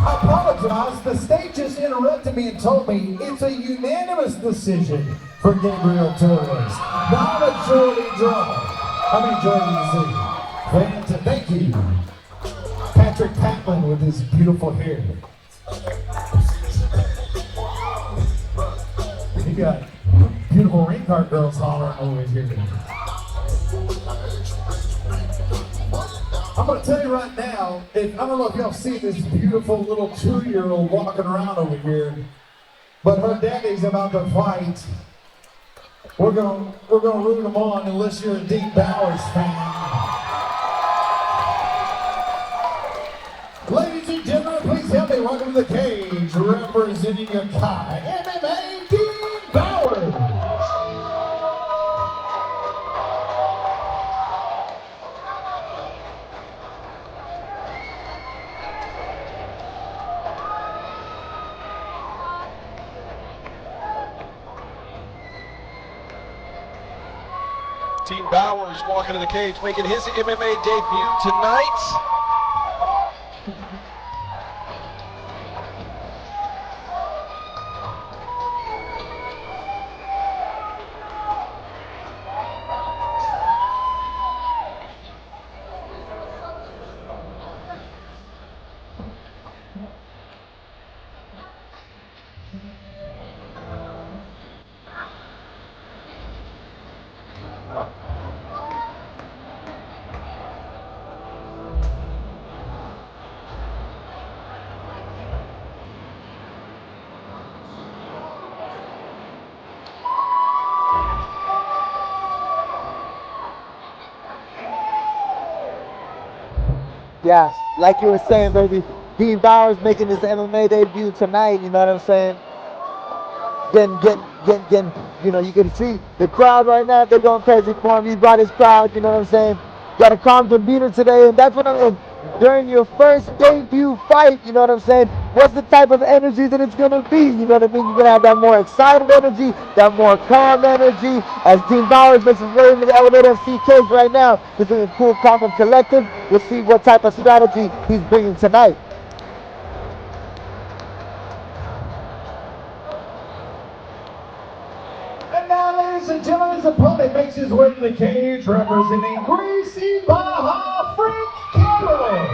I apologize. The state just interrupted me and told me it's a unanimous decision for Gabriel Torres. Not a majority draw. Majority decision. Thank you. Patrick Patlin with his beautiful hair. You got beautiful ring card girls hollering over here. I'm going to tell you right now, I don't know if y'all see this beautiful little 2-year-old walking around over here, but her daddy's about to fight. We're going to root him on unless you're a Dean Bowers fan. Ladies and gentlemen, please help me welcome to the cage, representing your Kai MMA, Dean Bowers. Dean Bowers walking to the cage, making his MMA debut tonight. Yeah, like you were saying, baby, Dean Bowers making his MMA debut tonight, you know what I'm saying? Getting, you can see the crowd right now, they're going crazy for him. He brought his crowd, you know what I'm saying? Got a calm demeanor today, and that's what during your first debut fight, you know what I'm saying? What's the type of energy that it's gonna be? You know what I mean? You're gonna have that more excited energy, that more calm energy. As Dean Bowers makes his way into the Elevator FC cage right now, he's doing cool, calm, and collective. We'll see what type of strategy he's bringing tonight. And now, ladies and gentlemen, his opponent makes his way to the cage, representing Greasy Baja Freak Carroll.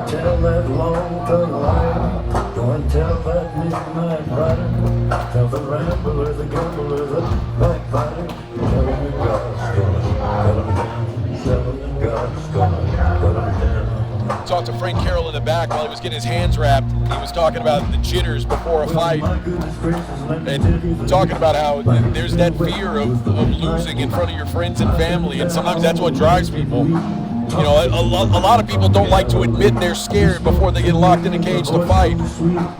Tell that long-tongued liar, go and tell that midnight rider, tell the rambler, the gambler, the backbiter, tell him that God's gonna cut him down, tell him that God's gonna cut him down. Talked to Frank Carroll in the back while he was getting his hands wrapped. He was talking about the jitters before a fight and talking about how there's that fear of losing in front of your friends and family, and sometimes that's what drives people. You know, a lot of people don't like to admit they're scared before they get locked in a cage to fight.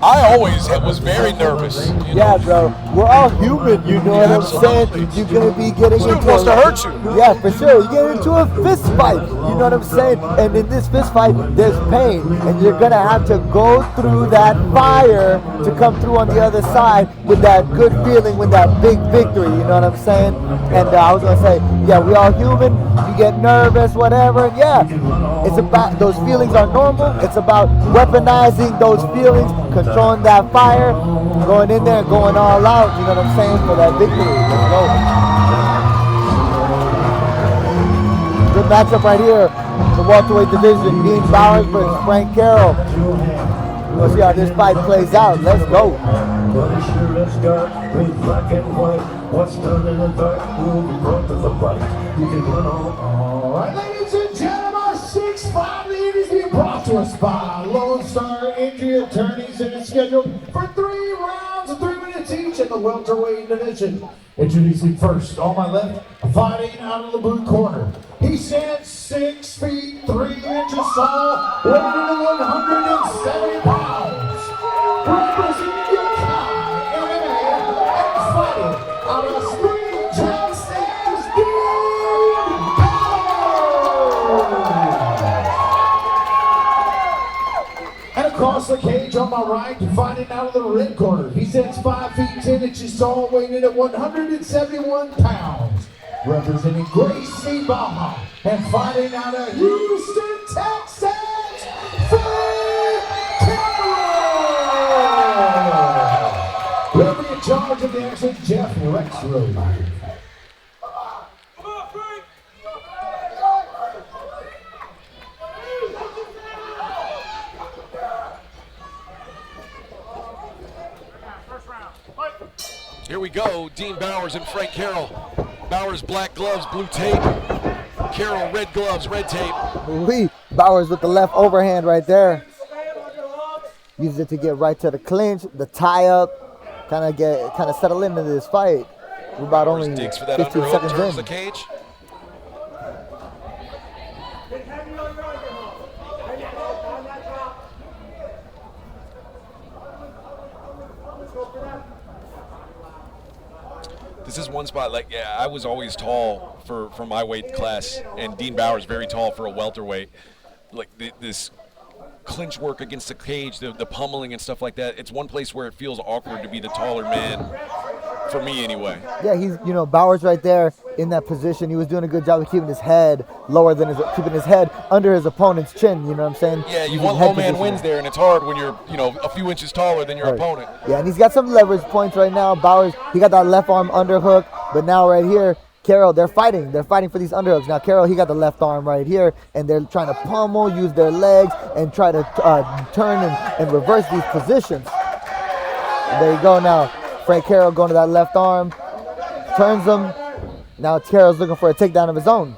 I always was very nervous. Yeah, bro. We're all human, you know what I'm saying? You're going to be getting into wants to hurt you. Yeah, for sure. You get into a fist fight, you know what I'm saying? And in this fist fight, there's pain. And you're going to have to go through that fire to come through on the other side with that good feeling, with that big victory, you know what I'm saying? And I was going to say, yeah, we're all human. You get nervous, whatever. Yeah, it's about, those feelings are normal. It's about weaponizing those feelings, controlling that fire, going in there and going all out, you know what I'm saying, for that victory. Let's go. Good matchup right here. The welterweight division, Dean Bowers versus Frank Carroll. We'll see how this fight plays out. Let's go. What's done in the dark will be brought to the light. You can run on. All right, ladies and gentlemen, our 6'5" lead is being brought to us by Lone Star Injury Attorneys, and it's scheduled for 3 rounds of 3 minutes each in the welterweight division. Introducing first, on my left, fighting out of the blue corner. He stands 6 feet 3 inches tall, weighing in 170 pounds. Representing your Kai MMA, All right, fighting out of the red corner. He stands 5 feet 10 inches tall, weighing in at 171 pounds. Representing Gracie Baja and fighting out of Houston, Texas, Frank Carroll. Referee in charge of the action, Jeff Rexroad. Here we go, Dean Bowers and Frank Carroll. Bowers black gloves, blue tape. Carroll red gloves, red tape. Bowers with the left overhand right there. Uses it to get right to the clinch, the tie up, kind of settle into this fight. We're about Bowers only digs for that 15 underhook, seconds turns in. the cage. This is one spot, like, yeah, I was always tall for my weight class, and Dean Bowers very tall for a welterweight. Like, this clinch work against the cage, the pummeling and stuff like that, it's one place where it feels awkward to be the taller man, for me anyway. Yeah, he's, Bowers right there in that position. He was doing a good job of keeping his head lower than keeping his head under his opponent's chin, you know what I'm saying? Yeah, you Using want head low man position. wins there, and it's hard when you're, a few inches taller than your opponent. Yeah, and he's got some leverage points right now. Bowers, he got that left arm underhook, but now right here, Carroll, they're fighting. They're fighting for these underhooks. Now, Carroll, he got the left arm right here, and they're trying to pummel, use their legs, and try to turn and reverse these positions. And there you go now. Frank Carroll going to that left arm, turns him. Now Carroll's looking for a takedown of his own.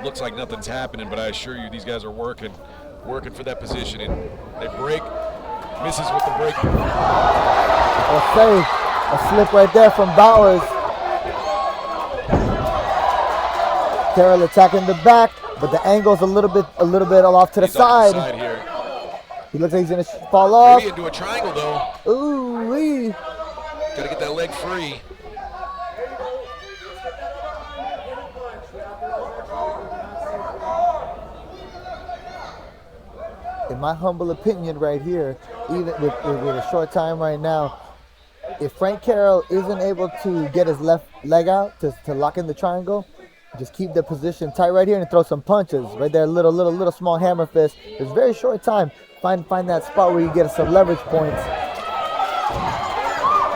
Looks like nothing's happening, but I assure you these guys are working for that position, and they break, misses with the break. A slip right there from Bowers. Carroll attacking the back, but the angle's a little bit off to the side. Here. He looks like he's gonna fall off. Maybe into a triangle though. Ooh-wee. Gotta get that leg free. In my humble opinion right here, even with a short time right now, if Frank Carroll isn't able to get his left leg out to lock in the triangle, just keep the position tight right here and throw some punches right there, little small hammer fist. It's a very short time. Find that spot where you get some leverage points.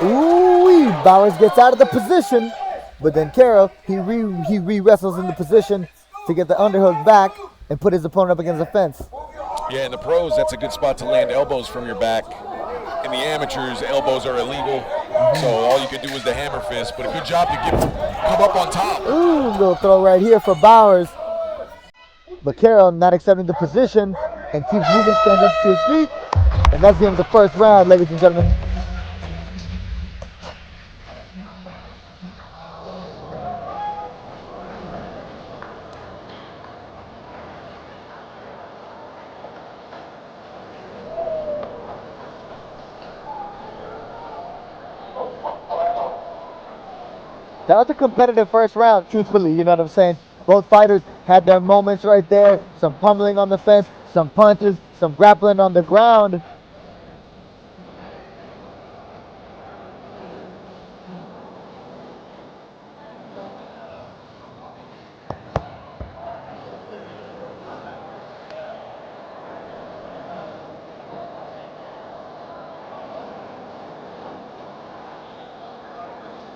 Ooh, Bowers gets out of the position, but then Carroll, he re-wrestles in the position to get the underhook back and put his opponent up against the fence. Yeah, in the pros, that's a good spot to land elbows from your back. In the amateurs, elbows are illegal, so all you can do is the hammer fist, but a good job to come up on top. Ooh, little throw right here for Bowers. But Carroll not accepting the position and keeps moving, stands up to his feet. And that's the end of the first round, ladies and gentlemen. That was a competitive first round, truthfully, you know what I'm saying? Both fighters had their moments right there. Some pummeling on the fence, some punches, some grappling on the ground.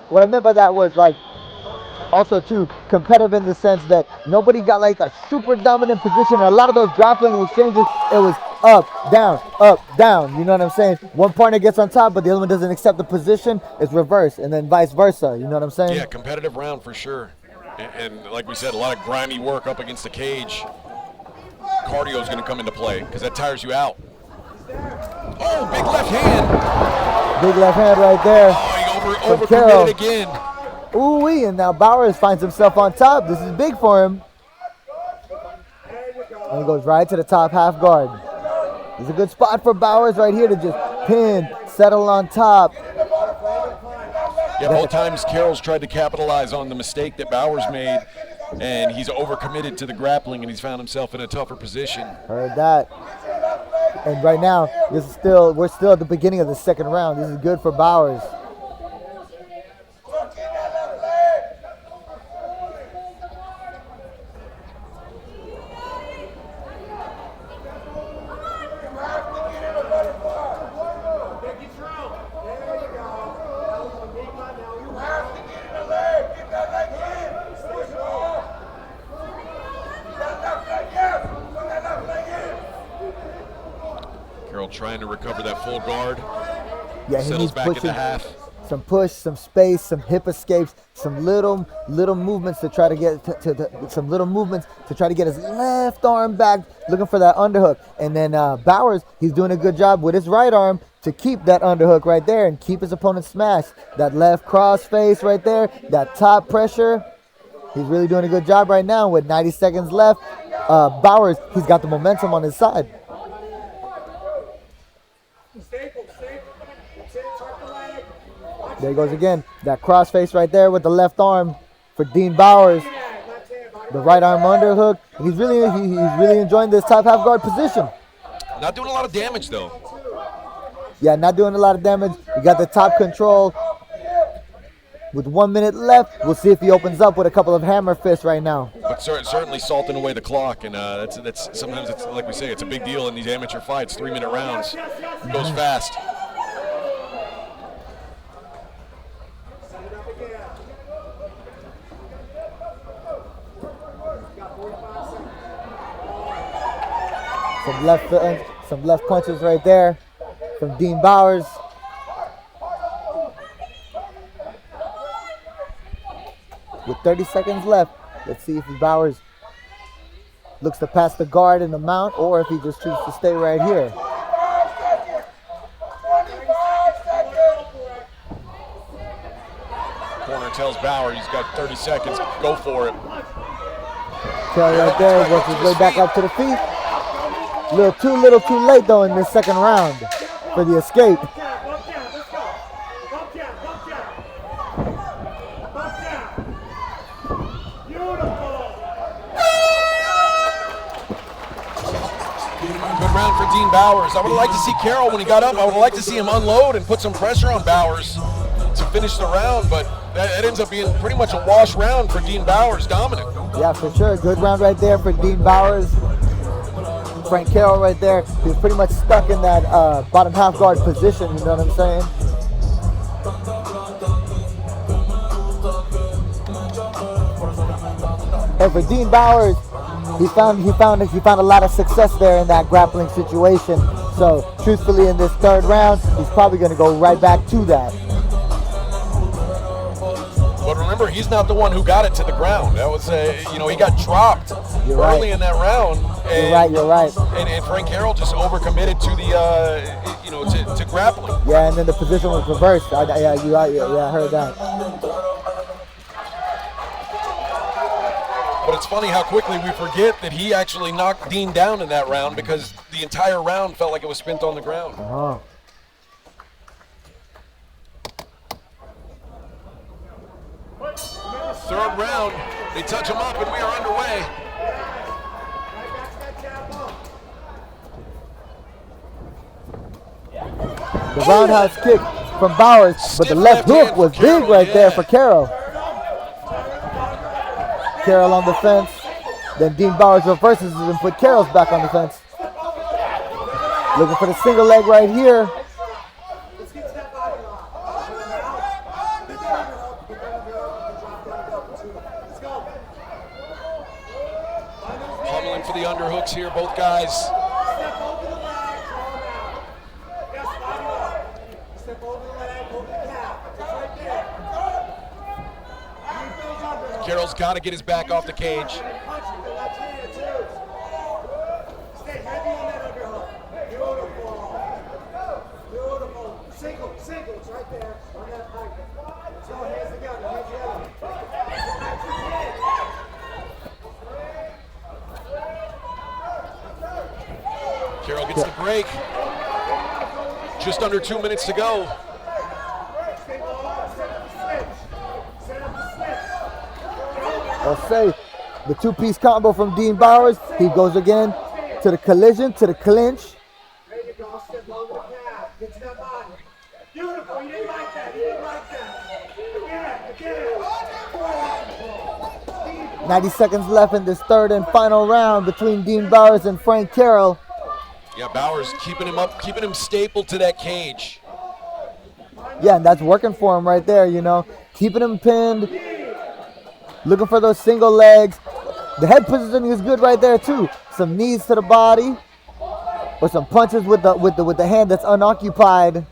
What I meant by that was like also too competitive in the sense that nobody got like a super dominant position. A lot of those grappling exchanges, it was up, down. You know what I'm saying? One partner gets on top, but the other one doesn't accept the position. It's reverse, and then vice versa. You know what I'm saying? Yeah, competitive round for sure. And like we said, a lot of grimy work up against the cage. Cardio is going to come into play because that tires you out. Oh, big left hand. Big left hand right there. Oh, he overcommitted again. Ooh-wee, and now Bowers finds himself on top. This is big for him. And he goes right to the top half guard. It's a good spot for Bowers right here to just pin, settle on top. Yeah, both times Carroll's tried to capitalize on the mistake that Bowers made, and he's overcommitted to the grappling, and he's found himself in a tougher position. Heard that. And right now, we're still at the beginning of the second round. This is good for Bowers. Carroll trying to recover that full guard. Yeah, he Settles needs back into half. some push, some space, some hip escapes, some little movements to try to get some little movements to try to get his left arm back, looking for that underhook. And then Bowers, he's doing a good job with his right arm to keep that underhook right there and keep his opponent smashed. That left cross face right there, that top pressure. He's really doing a good job right now with 90 seconds left. Bowers, he's got the momentum on his side. There he goes again. That crossface right there with the left arm for Dean Bowers. The right arm underhook. He's really enjoying this top half guard position. Not doing a lot of damage though. Yeah, not doing a lot of damage. You got the top control. With 1 minute left, we'll see if he opens up with a couple of hammer fists right now. But certainly salting away the clock, and that's sometimes it's like we say, it's a big deal in these amateur fights. 3-minute rounds, it goes fast. Some left punches right there from Dean Bowers. With 30 seconds left, let's see if Bowers looks to pass the guard and the mount, or if he just chooses to stay right here. Corner tells Bowers he's got 30 seconds. Go for it. Carroll right there works his way back up to the feet. Little too late though in this second round for the escape. Good round for Dean Bowers. I would have liked to see Carroll when he got up. I would have liked to see him unload and put some pressure on Bowers to finish the round, but that ends up being pretty much a wash round for Dean Bowers, dominant. Yeah, for sure. Good round right there for Dean Bowers. Frank Carroll right there. He was pretty much stuck in that bottom half guard position, you know what I'm saying? And for Dean Bowers, he found a lot of success there in that grappling situation. So truthfully, in this third round, he's probably going to go right back to that. But remember, he's not the one who got it to the ground. That was, he got dropped early in that round. And, You're right. And Frank Carroll just overcommitted to the, to grappling. Yeah, and then the position was reversed. I heard that. But it's funny how quickly we forget that he actually knocked Dean down in that round, because the entire round felt like it was spent on the ground. Uh-huh. Third round, they touch him up, and we are underway. The roundhouse kick from Bowers, but the left hook was big right there for Carroll. Carroll on the fence. Then Dean Bowers reverses it and put Carroll's back on the fence. Looking for the single leg right here. Pummeling for the underhooks here, both guys. Carroll's got to get his back off the cage. Carroll gets the break. Just under 2 minutes to go. I'll say the two-piece combo from Dean Bowers. He goes again to the collision, to the clinch. There you go. Step over the pad. Get to that body. Beautiful. You didn't like that. You didn't like that. Get it. 90 seconds left in this third and final round between Dean Bowers and Frank Carroll. Yeah, Bowers keeping him up, keeping him stapled to that cage. Yeah, and that's working for him right there, you know. Keeping him pinned. Looking for those single legs. The head positioning is good right there too. Some knees to the body. Or some punches with the hand that's unoccupied.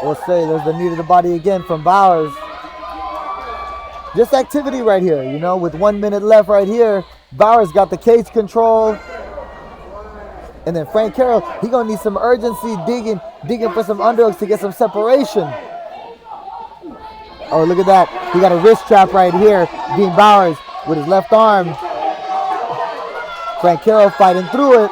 We'll say there's the knee to the body again from Bowers. Just activity right here, you know, with 1 minute left right here. Bowers got the cage control. And then Frank Carroll, he gonna need some urgency, digging for some underhooks to get some separation. Oh, look at that. He got a wrist trap right here. Dean Bowers with his left arm. Frank Carroll fighting through it.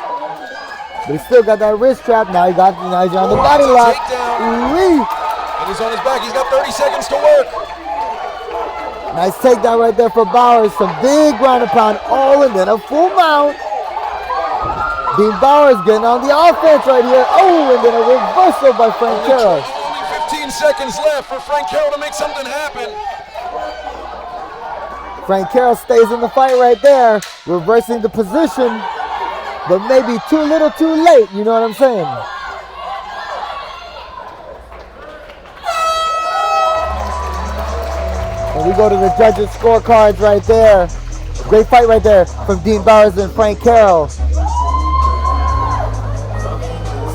But he still got that wrist trap. Now he's on the body lock. And he's on his back. He's got 30 seconds to work. Nice takedown right there for Bowers. Some big ground and pound. Oh, and then a full mount. Dean Bowers getting on the offense right here. Oh, and then a reversal by Frank Carroll. Only 15 seconds left for Frank Carroll to make something happen. Frank Carroll stays in the fight right there, reversing the position, but maybe too little too late, you know what I'm saying? And we go to the judges' scorecards right there. Great fight right there from Dean Bowers and Frank Carroll.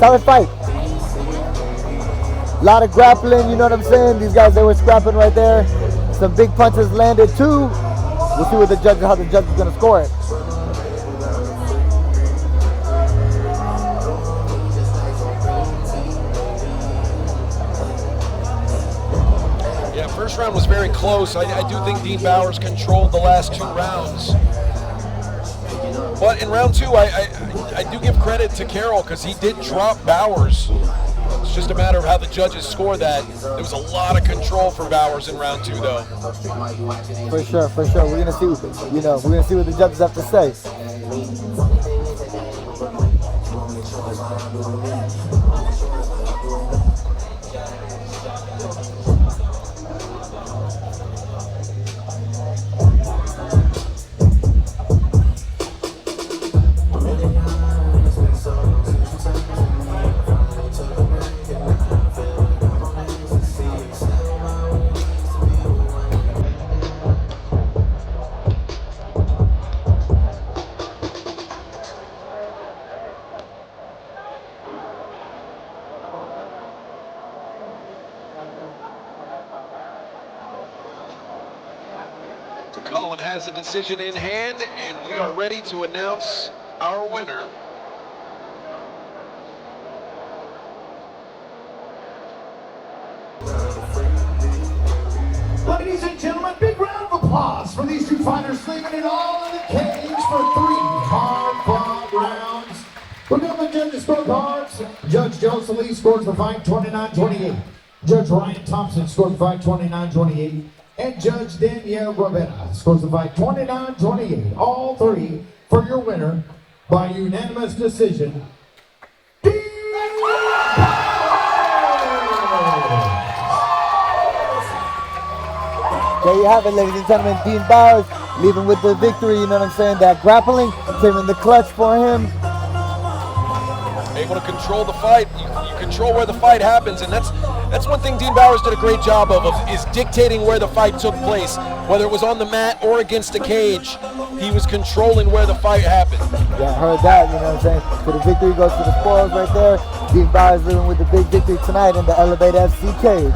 Solid fight. A lot of grappling, you know what I'm saying? These guys, they were scrapping right there. Some big punches landed too. We'll see how the judge is going to score it. Yeah, first round was very close. I do think Dean Bowers controlled the last 2 rounds. But in round 2, I do give credit to Carroll because he did drop Bowers. It's just a matter of how the judges score that. There was a lot of control for Bowers in round 2, though. For sure. We're gonna see, we're gonna see what the judges have to say. Colin has a decision in hand, and we are ready to announce our winner. Ladies and gentlemen, big round of applause for these 2 fighters leaving it all in the cage for 3 hard-fought rounds. We're going to the judges' scorecards. Judge Joseph Lee scores the fight 29-28. Judge Ryan Thompson scores the fight 29-28. And Judge Danielle Guevara scores the fight 29-28. All 3 for your winner by unanimous decision. Dean There you have it, ladies and gentlemen. Dean Bowers leaving with the victory, you know what I'm saying? That grappling came in the clutch for him. Able to control the fight. You control where the fight happens, and that's one thing Dean Bowers did a great job of is dictating where the fight took place. Whether it was on the mat or against a cage, he was controlling where the fight happened. Yeah, I heard that, you know what I'm saying? So the victory goes to the spoils right there. Dean Bowers living with the big victory tonight in the Elevate FC cage.